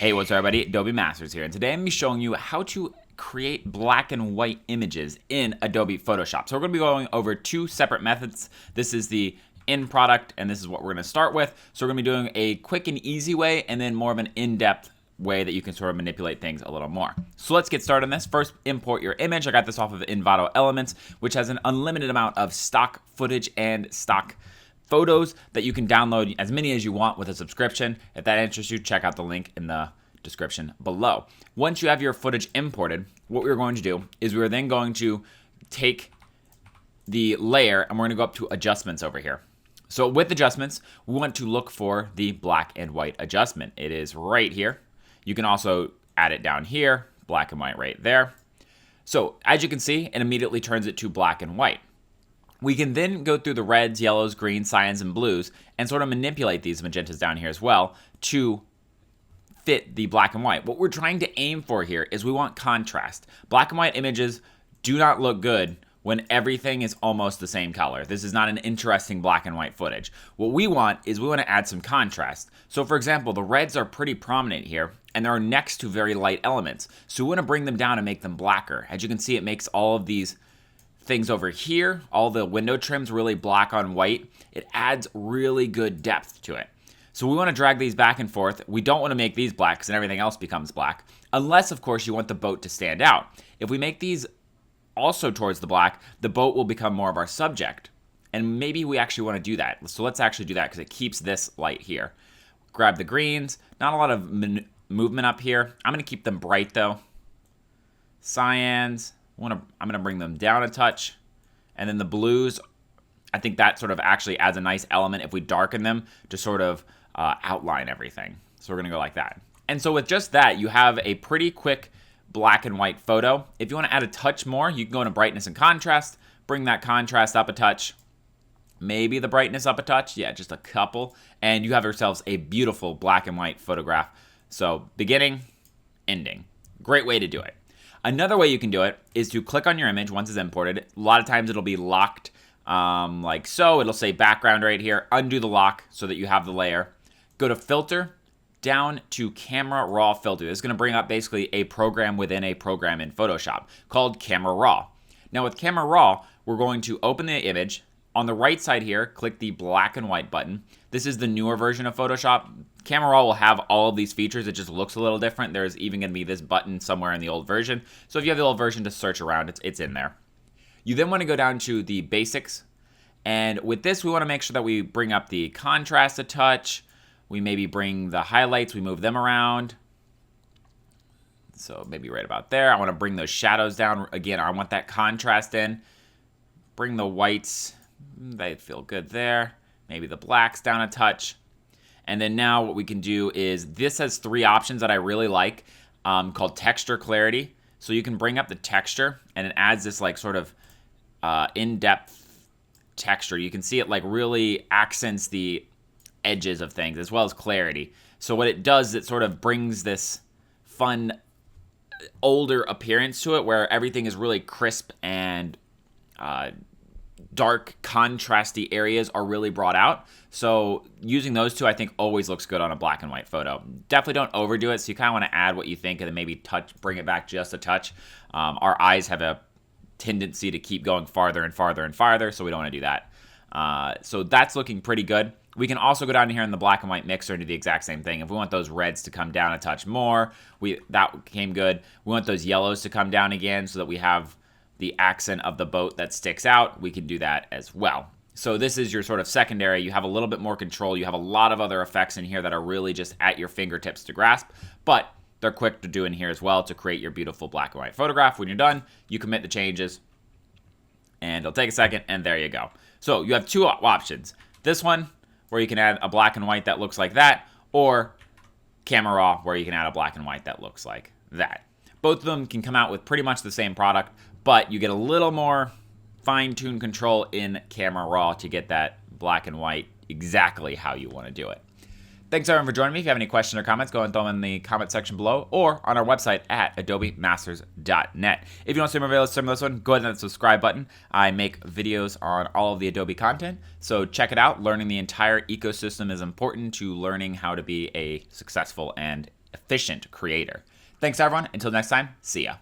Hey, what's up everybody? Adobe Masters here, and today I'm going to be showing you how to create black and white images in Adobe Photoshop. So we're going to be going over two separate methods. This is the in product, and this is what we're going to start with. So we're going to be doing a quick and easy way, and then more of an in-depth way that you can sort of manipulate things a little more. So let's get started on this. First, import your image. I got this off of Envato Elements, which has an unlimited amount of stock footage and stock photos that you can download as many as you want with a subscription. If that interests you, check out the link in the description below. Once you have your footage imported, what we're going to do is we're then going to take the layer and we're going to go up to adjustments over here. So with adjustments, we want to look for the black and white adjustment. It is right here. You can also add it down here, black and white right there. So as you can see, it immediately turns it to black and white. We can then go through the reds, yellows, greens, cyans, and blues and sort of manipulate these magentas down here as well to fit the black and white. What we're trying to aim for here is we want contrast. Black and white images do not look good when everything is almost the same color. This is not an interesting black and white footage. What we want is we want to add some contrast. So for example, the reds are pretty prominent here and they're next to very light elements. So we want to bring them down and make them blacker. As you can see, it makes all of these things over here, all the window trims really black on white. It adds really good depth to it. So we want to drag these back and forth. We don't want to make these black because then everything else becomes black. Unless, of course, you want the boat to stand out. If we make these also towards the black, the boat will become more of our subject. And maybe we actually want to do that. So let's actually do that because it keeps this light here. Grab the greens. Not a lot of movement up here. I'm going to keep them bright though. Cyans. I'm going to bring them down a touch. And then the blues, I think that sort of actually adds a nice element if we darken them to sort of outline everything. So we're going to go like that. And so with just that, you have a pretty quick black and white photo. If you want to add a touch more, you can go into brightness and contrast, bring that contrast up a touch, maybe the brightness up a touch. Yeah, just a couple. And you have yourselves a beautiful black and white photograph. So beginning, ending. Great way to do it. Another way you can do it is to click on your image once it's imported. A lot of times it'll be locked like so. It'll say background right here. Undo the lock so that you have the layer. Go to filter, down to camera raw filter. This is going to bring up basically a program within a program in Photoshop called camera raw. Now with camera raw, we're going to open the image. On the right side here, click the black and white button. This is the newer version of Photoshop. Camera Raw will have all of these features. It just looks a little different. There's even going to be this button somewhere in the old version. So if you have the old version, just search around. It's in there. You then want to go down to the basics. And with this, we want to make sure that we bring up the contrast a touch. We maybe bring the highlights. We move them around. So maybe right about there. I want to bring those shadows down. Again, I want that contrast in. Bring the whites. They feel good there. Maybe the blacks down a touch. And then now what we can do is, this has three options that I really like called texture clarity. So you can bring up the texture and it adds this like sort of in-depth texture. You can see it like really accents the edges of things as well as clarity. So what it does is it sort of brings this fun older appearance to it where everything is really crisp and dark, contrasty areas are really brought out. So using those two, I think, always looks good on a black and white photo. Definitely don't overdo it. So you kind of want to add what you think and then maybe bring it back just a touch. Our eyes have a tendency to keep going farther and farther and farther, so we don't want to do that. So that's looking pretty good. We can also go down here in the black and white mixer and do the exact same thing. If we want those reds to come down a touch more, that came good. We want those yellows to come down again so that we have the accent of the boat that sticks out. We can do that as well. So this is your sort of secondary. You have a little bit more control. You have a lot of other effects in here that are really just at your fingertips to grasp, but they're quick to do in here as well to create your beautiful black and white photograph. When you're done, you commit the changes and it'll take a second and there you go. So you have two options. This one where you can add a black and white that looks like that, or camera raw where you can add a black and white that looks like that. Both of them can come out with pretty much the same product, but you get a little more fine-tuned control in camera raw to get that black and white exactly how you want to do it. Thanks everyone for joining me. If you have any questions or comments, go ahead and throw them in the comment section below or on our website at adobemasters.net. If you want to see more videos similar to this one, go ahead and hit the subscribe button. I make videos on all of the Adobe content, so check it out. Learning the entire ecosystem is important to learning how to be a successful and efficient creator. Thanks everyone. Until next time, see ya.